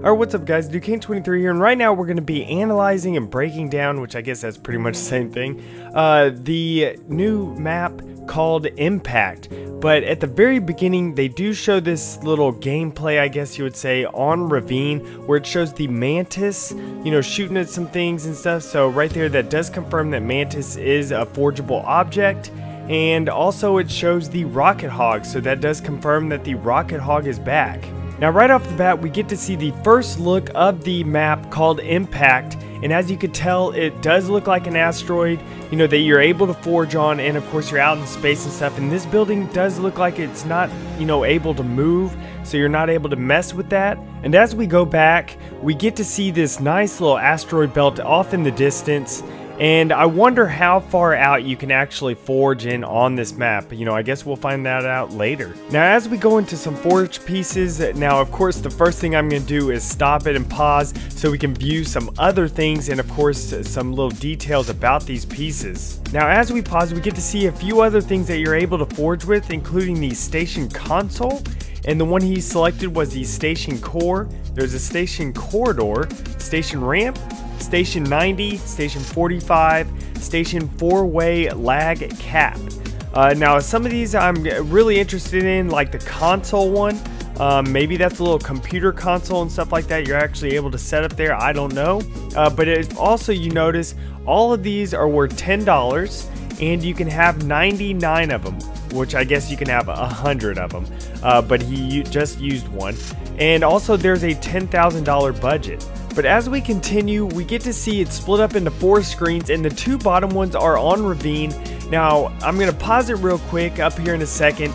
Alright, what's up guys, Duquesne23 here, and right now we're going to be analyzing and breaking down, which I guess that's pretty much the same thing, the new map called Impact. But at the very beginning, they do show this little gameplay, I guess you would say, on Ravine, where it shows the Mantis, you know, shooting at some things and stuff. So right there, that does confirm that Mantis is a forgeable object. And also it shows the Rocket Hog, so that does confirm that the Rocket Hog is back. Now right off the bat, we get to see the first look of the map called Impact, and as you could tell, it does look like an asteroid, you know, that you're able to forge on, and of course you're out in space and stuff, and this building does look like it's not, you know, able to move, so you're not able to mess with that. And as we go back, we get to see this nice little asteroid belt off in the distance. And I wonder how far out you can actually forge in on this map. You know, I guess we'll find that out later. Now, as we go into some forge pieces, now, of course, the first thing I'm going to do is stop it and pause so we can view some other things and, of course, some little details about these pieces. Now, as we pause, we get to see a few other things that you're able to forge with, including the station console. And the one he selected was the station core. There's a station corridor, station ramp, Station 90, Station 45, Station 4-way lag cap. Now some of these I'm really interested in, like the console one. Maybe that's a little computer console and stuff like that you're actually able to set up there. I don't know. But it also, you notice, all of these are worth $10 and you can have 99 of them, which I guess you can have 100 of them. But he just used one. And also there's a $10,000 budget. But as we continue, we get to see it split up into 4 screens, and the 2 bottom ones are on Ravine. Now, I'm going to pause it real quick up here in a second,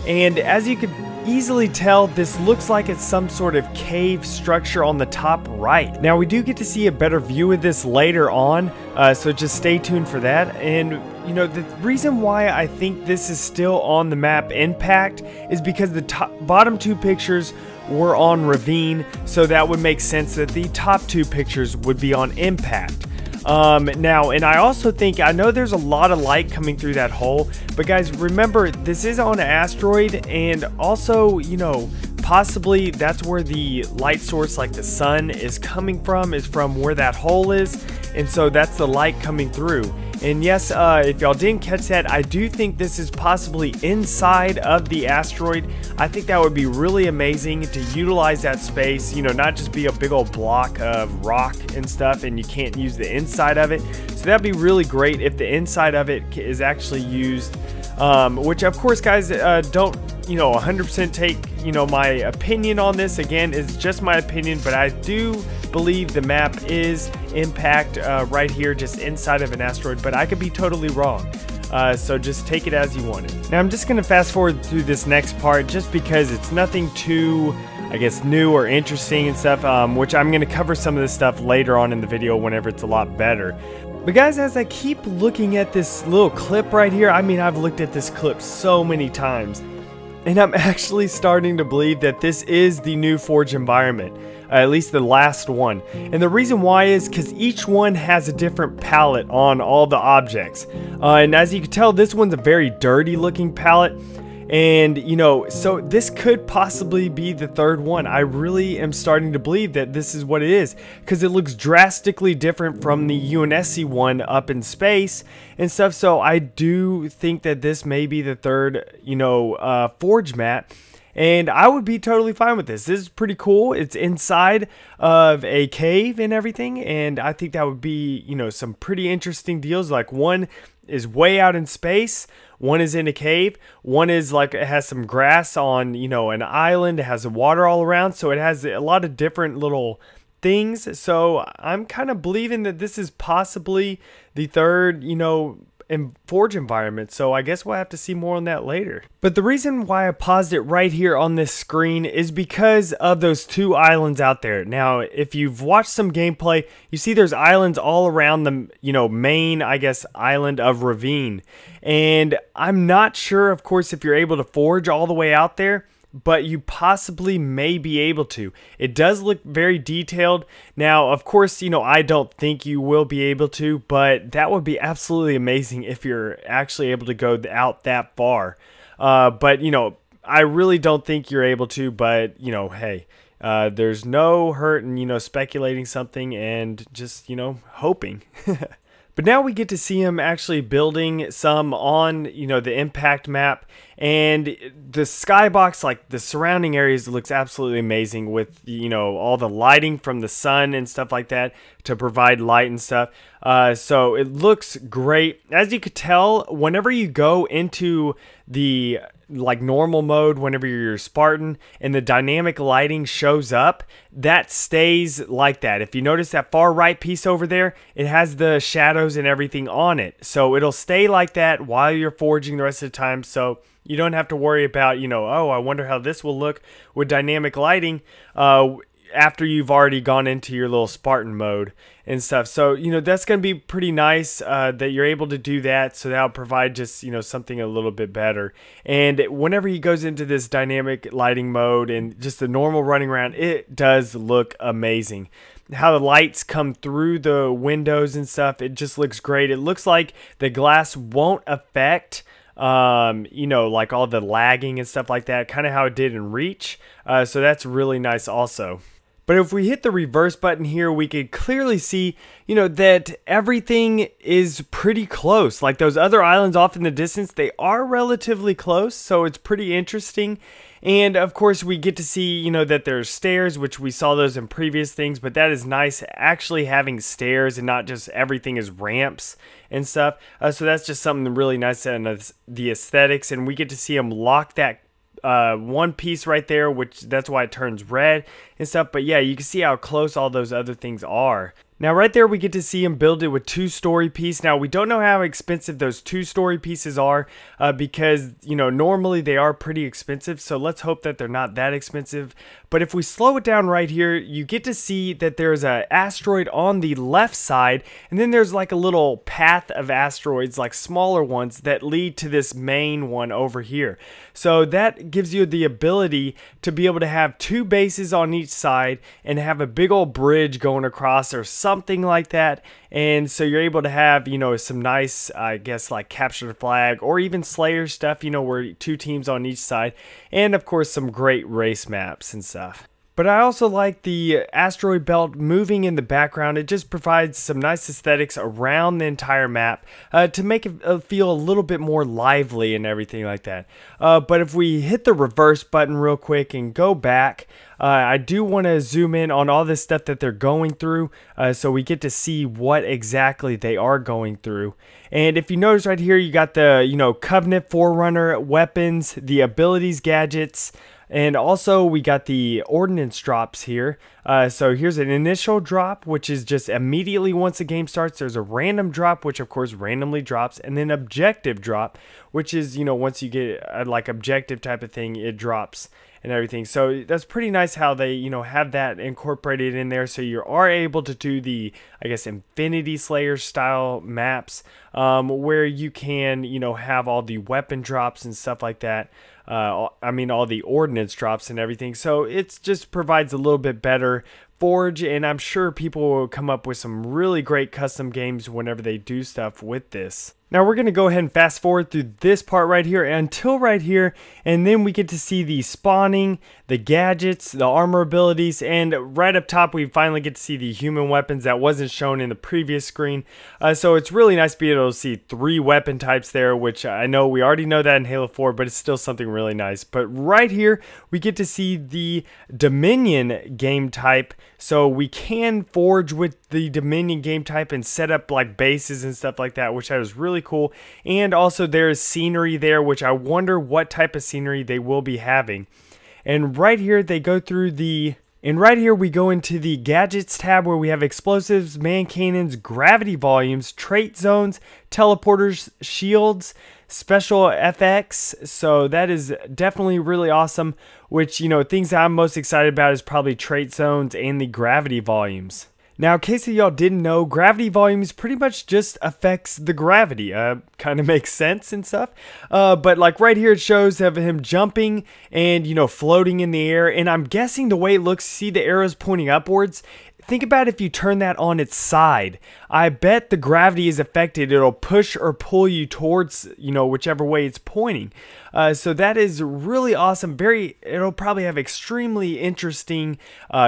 and as you can easily tell, this looks like it's some sort of cave structure on the top right. Now, we do get to see a better view of this later on, so just stay tuned for that. And you know, the reason why I think this is still on the map Impact is because the bottom 2 pictures were on Ravine, so that would make sense that the top 2 pictures would be on Impact. Now, and I also think, I know there's a lot of light coming through that hole, but guys, remember, this is on an asteroid, and also, you know, possibly that's where the light source, like the sun, is coming from, is from where that hole is, and so that's the light coming through. And yes, if y'all didn't catch that, I do think this is possibly inside of the asteroid. I think that would be really amazing to utilize that space, you know, not just be a big old block of rock and stuff and you can't use the inside of it. So that'd be really great if the inside of it is actually used, which of course, guys, don't, you know, 100% take, you know, my opinion on this. Again, it's just my opinion, but I do believe the map is Impact right here, just inside of an asteroid, but I could be totally wrong. So just take it as you want it. Now I'm just going to fast forward through this next part just because it's nothing too, I guess, new or interesting and stuff, which I'm going to cover some of this stuff later on in the video whenever it's a lot better. But guys, as I keep looking at this little clip right here, I mean, I've looked at this clip so many times, and I'm actually starting to believe that this is the new Forge environment. At least the last one. And the reason why is because each one has a different palette on all the objects. And as you can tell, this one's a very dirty looking palette. And, you know, so this could possibly be the third one. I really am starting to believe that this is what it is, because it looks drastically different from the UNSC one up in space and stuff. So I do think that this may be the third, you know, Forge map. And I would be totally fine with this. This is pretty cool. It's inside of a cave and everything. And I think that would be, you know, some pretty interesting deals. Like, one is way out in space. One is in a cave. One is like, it has some grass on, you know, an island. It has water all around. So it has a lot of different little things. So I'm kind of believing that this is possibly the third, you know, Forge environment, so I guess we'll have to see more on that later. But the reason why I paused it right here on this screen is because of those 2 islands out there. Now, if you've watched some gameplay, you see there's islands all around the, you know, main, I guess, island of Ravine. And I'm not sure, of course, if you're able to forge all the way out there, but you possibly may be able to. It does look very detailed. Now, of course, you know, I don't think you will be able to, but that would be absolutely amazing if you're actually able to go out that far. But, you know, I really don't think you're able to, but, you know, hey, There's no hurt in, speculating something and just, hoping. But now we get to see him actually building some on, the impact map, and the skybox, like the surrounding areas, looks absolutely amazing with, all the lighting from the sun and stuff like that to provide light and stuff. So it looks great. As you could tell, whenever you go into the normal mode, whenever you're Spartan and the dynamic lighting shows up, that stays like that. If you notice that far right piece over there, it has the shadows and everything on it, so it'll stay like that while you're forging the rest of the time. So you don't have to worry about, oh, I wonder how this will look with dynamic lighting after you've already gone into your little Spartan mode and stuff. So, that's going to be pretty nice that you're able to do that. So that'll provide just, something a little bit better. And whenever he goes into this dynamic lighting mode and just the normal running around, it does look amazing. How the lights come through the windows and stuff, it just looks great. It looks like the glass won't affect like all the lagging and stuff like that, kind of how it did in Reach. So that's really nice also. But if we hit the reverse button here, we could clearly see, that everything is pretty close. Like those other islands off in the distance, they are relatively close, so it's pretty interesting. And of course, we get to see, that there's stairs, which we saw those in previous things, but that is nice actually having stairs and not just everything is ramps and stuff. So that's just something really nice in the aesthetics, and we get to see them lock that one piece right there, which that's why it turns red and stuff. But yeah, you can see how close all those other things are. Now right there we get to see him build it with 2-story piece. Now we don't know how expensive those 2-story pieces are because normally they are pretty expensive, so let's hope that they're not that expensive. But if we slow it down right here, you get to see that there's an asteroid on the left side, and then there's like a little path of asteroids, like smaller ones, that lead to this main one over here. So that gives you the ability to be able to have 2 bases on each side and have a big old bridge going across or something like that. And so you're able to have, some nice, I guess, like capture the flag or even Slayer stuff, where 2 teams on each side. And of course, some great race maps and stuff. But I also like the asteroid belt moving in the background. It just provides some nice aesthetics around the entire map to make it feel a little bit more lively and everything like that. But if we hit the reverse button real quick and go back, I do want to zoom in on all this stuff that they're going through so we get to see what exactly they are going through. And if you notice right here, you got the, Covenant Forerunner weapons, the abilities gadgets, and also we got the Ordnance drops here. So here's an initial drop, which is just immediately once the game starts. There's a random drop, which of course randomly drops, and then objective drop, which is, once you get a like objective type of thing, it drops and everything. So that's pretty nice how they, have that incorporated in there. So you are able to do the, I guess, Infinity Slayer style maps where you can, have all the weapon drops and stuff like that. I mean, all the ordnance drops and everything. So it just provides a little bit better forge, and I'm sure people will come up with some really great custom games whenever they do stuff with this. Now we're going to go ahead and fast forward through this part right here until right here, and then we get to see the spawning, the gadgets, the armor abilities, and right up top we finally get to see the human weapons that wasn't shown in the previous screen. So it's really nice to be able to see 3 weapon types there, which I know we already know that in Halo 4, but it's still something really nice. But right here we get to see the Dominion game type, so we can forge with the Dominion game type and set up like bases and stuff like that, which I was really cool. And also there's scenery there, which I wonder what type of scenery they will be having. And right here they go through the, and right here we go into the gadgets tab where we have explosives, man cannons, gravity volumes, trait zones, teleporters, shields, special FX. So that is definitely really awesome, which, things that I'm most excited about is probably trait zones and the gravity volumes. Now, in case y'all didn't know, gravity volumes pretty much just affects the gravity. Kind of makes sense and stuff. But like right here, it shows of him jumping and, floating in the air. And I'm guessing the way it looks, see the arrows pointing upwards, think about if you turn that on its side. I bet the gravity is affected. It'll push or pull you towards, whichever way it's pointing. So that is really awesome. It'll probably have extremely interesting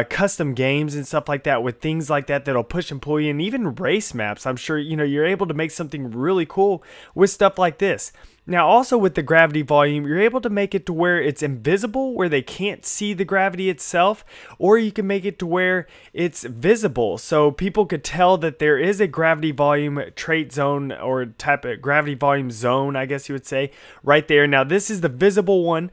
custom games and stuff like that with things like that that'll push and pull you, and even race maps. I'm sure, you're able to make something really cool with stuff like this. Now also with the gravity volume, you're able to make it to where it's invisible, where they can't see the gravity itself, or you can make it to where it's visible, so people could tell that there is a gravity volume trait zone, or type of gravity volume zone, I guess you would say, right there. Now this is the visible one.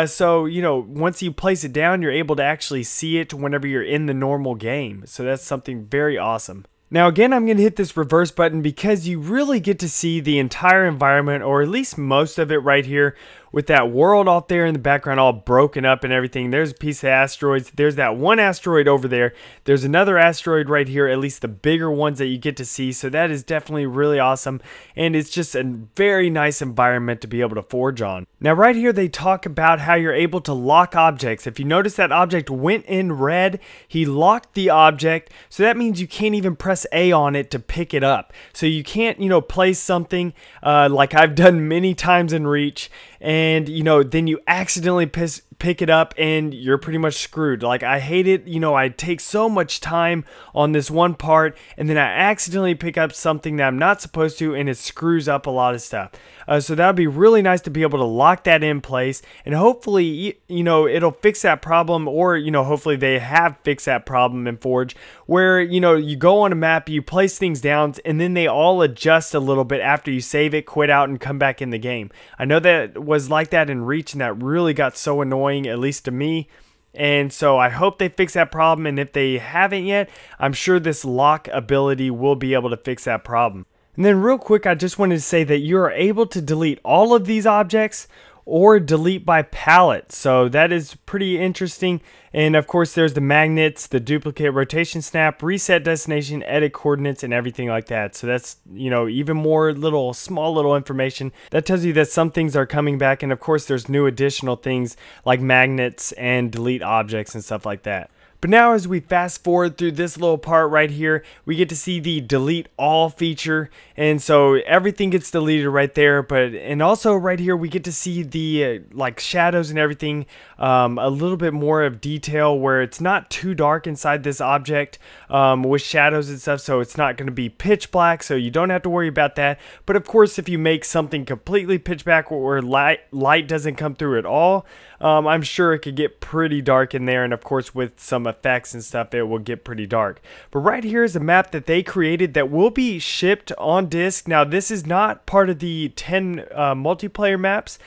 So, once you place it down, you're able to actually see it whenever you're in the normal game. So that's something very awesome. Now again, I'm going to hit this reverse button because you really get to see the entire environment, or at least most of it right here, with that world off there in the background all broken up and everything. There's a piece of asteroids. There's that one asteroid over there. There's another asteroid right here, at least the bigger ones that you get to see. So that is definitely really awesome. And it's just a very nice environment to be able to forge on. Now right here, they talk about how you're able to lock objects. If you notice that object went in red, he locked the object. So that means you can't even press A on it to pick it up. So you can't, place something like I've done many times in Reach, and then you accidentally pick it up and you're pretty much screwed. Like, I hate it. I take so much time on this one part, and then I accidentally pick up something that I'm not supposed to, and it screws up a lot of stuff. So that would be really nice to be able to lock that in place, and hopefully, it'll fix that problem, or, hopefully they have fixed that problem in Forge, where, you go on a map, you place things down, and then they all adjust a little bit after you save it, quit out, and come back in the game. I know that was like that in Reach, and that really got so annoying, at least to me. And so I hope they fix that problem, and if they haven't yet, I'm sure this lock ability will be able to fix that problem. And then real quick, I just wanted to say that you are able to delete all of these objects or delete by palette. So that is pretty interesting. And of course, there's the magnets, the duplicate rotation snap, reset destination, edit coordinates, and everything like that. So that's, even more small little information that tells you that some things are coming back. And of course, there's new additional things like magnets and delete objects and stuff like that. But now as we fast forward through this little part right here, we get to see the delete all feature, and so everything gets deleted right there. And also right here we get to see the like shadows and everything, a little bit more of detail where it's not too dark inside this object with shadows and stuff, so it's not going to be pitch black, so you don't have to worry about that. But of course, if you make something completely pitch black where light doesn't come through at all, I'm sure it could get pretty dark in there, and of course with some effects and stuff it will get pretty dark. But right here is a map that they created that will be shipped on disc. Now this is not part of the 10 multiplayer maps.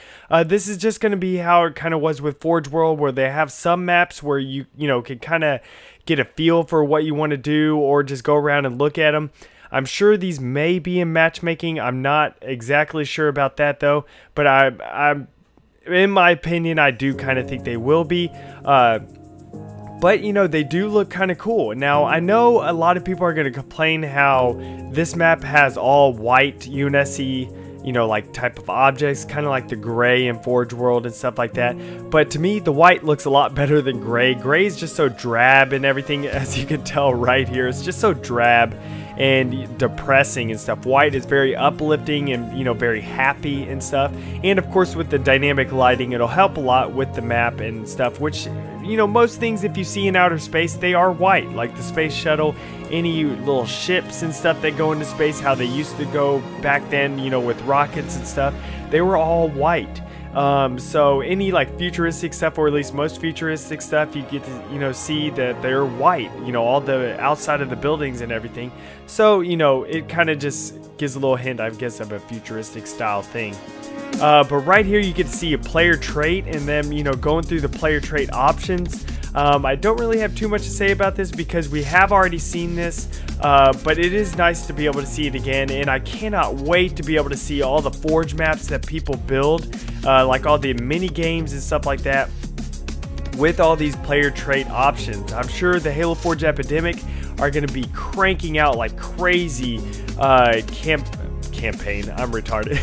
This is just going to be how it kind of was with Forge World, where they have some maps where you can kind of get a feel for what you want to do, or just go around and look at them. I'm sure these may be in matchmaking. I'm not exactly sure about that though, but I'm in my opinion, I do kind of think they will be. But they do look kind of cool. Now I know a lot of people are going to complain how this map has all white UNSC like type of objects, kind of like the gray in Forge World and stuff like that. But to me, the white looks a lot better than gray. Gray is just so drab and everything, as you can tell right here. It's just so drab and depressing and stuff. White is very uplifting and very happy and stuff. And of course with the dynamic lighting, it'll help a lot with the map and stuff, which most things, if you see in outer space, they are white, like the space shuttle, any little ships and stuff that go into space, how they used to go back then, with rockets and stuff, they were all white. So any like futuristic stuff, or at least most futuristic stuff, you get to see that they're white, all the outside of the buildings and everything. So it kind of just gives a little hint, I guess, of a futuristic style thing. But right here you get to see a player trait, and then going through the player trait options. I don't really have too much to say about this because we have already seen this, but it is nice to be able to see it again, and I cannot wait to be able to see all the Forge maps that people build, like all the mini games and stuff like that, with all these player trait options. I'm sure the Halo Forge Epidemic are going to be cranking out like crazy campaign. I'm retarded.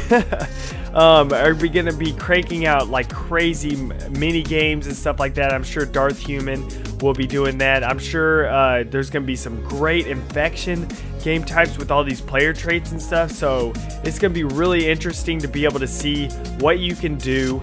Are we gonna be cranking out like crazy mini games and stuff like that? I'm sure Darth Human will be doing that. I'm sure there's gonna be some great infection game types with all these player traits and stuff, so it's gonna be really interesting to be able to see what you can do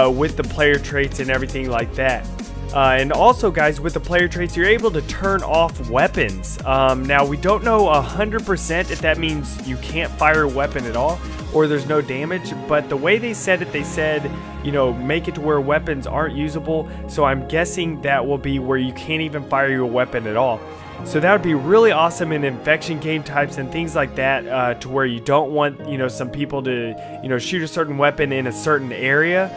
with the player traits and everything like that. And also, guys, with the player traits, you're able to turn off weapons. Now, we don't know 100% if that means you can't fire a weapon at all or there's no damage, but the way they said it, they said, you know, make it to where weapons aren't usable, so I'm guessing that will be where you can't even fire your weapon at all. So that would be really awesome in infection game types and things like that, to where you don't want, you know, some people to, you know, shoot a certain weapon in a certain area.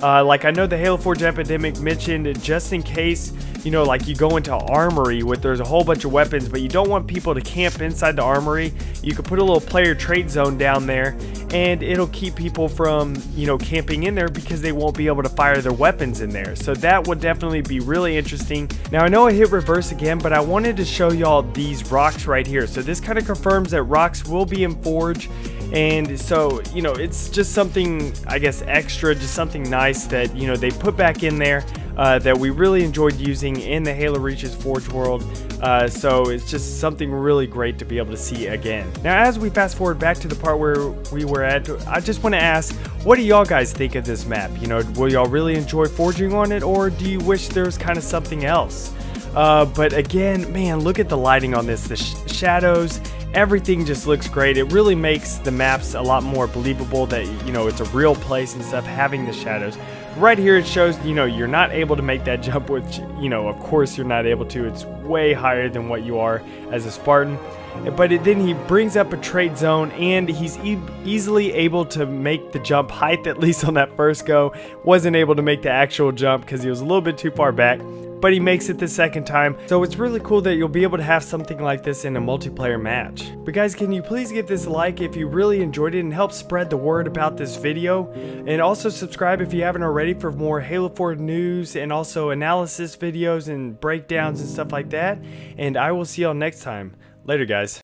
Like I know the Halo Forge Epidemic mentioned, just in case, you know, like you go into armory with there's a whole bunch of weapons, but you don't want people to camp inside the armory. You could put a little player trait zone down there, and it'll keep people from, you know, camping in there because they won't be able to fire their weapons in there. So that would definitely be really interesting. Now I know I hit reverse again, but I wanted to show y'all these rocks right here. So this kind of confirms that rocks will be in Forge. And so, you know, it's just something, I guess, extra, just something nice that, you know, they put back in there that we really enjoyed using in the Halo Reach's Forge world. So it's just something really great to be able to see again. Now, as we fast forward back to the part where we were at, I just want to ask, what do y'all guys think of this map? You know, will y'all really enjoy forging on it, or do you wish there was kind of something else? But again, man, look at the lighting on this, the shadows. Everything just looks great. It really makes the maps a lot more believable that, you know, it's a real place and stuff, having the shadows. Right here it shows, you know, you're not able to make that jump, which, you know, of course you're not able to. It's way higher than what you are as a Spartan. But then he brings up a trait zone, and he's easily able to make the jump height, at least on that first go. Wasn't able to make the actual jump because he was a little bit too far back, but he makes it the second time. So it's really cool that you'll be able to have something like this in a multiplayer match. But guys, can you please give this a like if you really enjoyed it and help spread the word about this video? And also subscribe if you haven't already for more Halo 4 news and also analysis videos and breakdowns and stuff like that. And I will see y'all next time. Later, guys.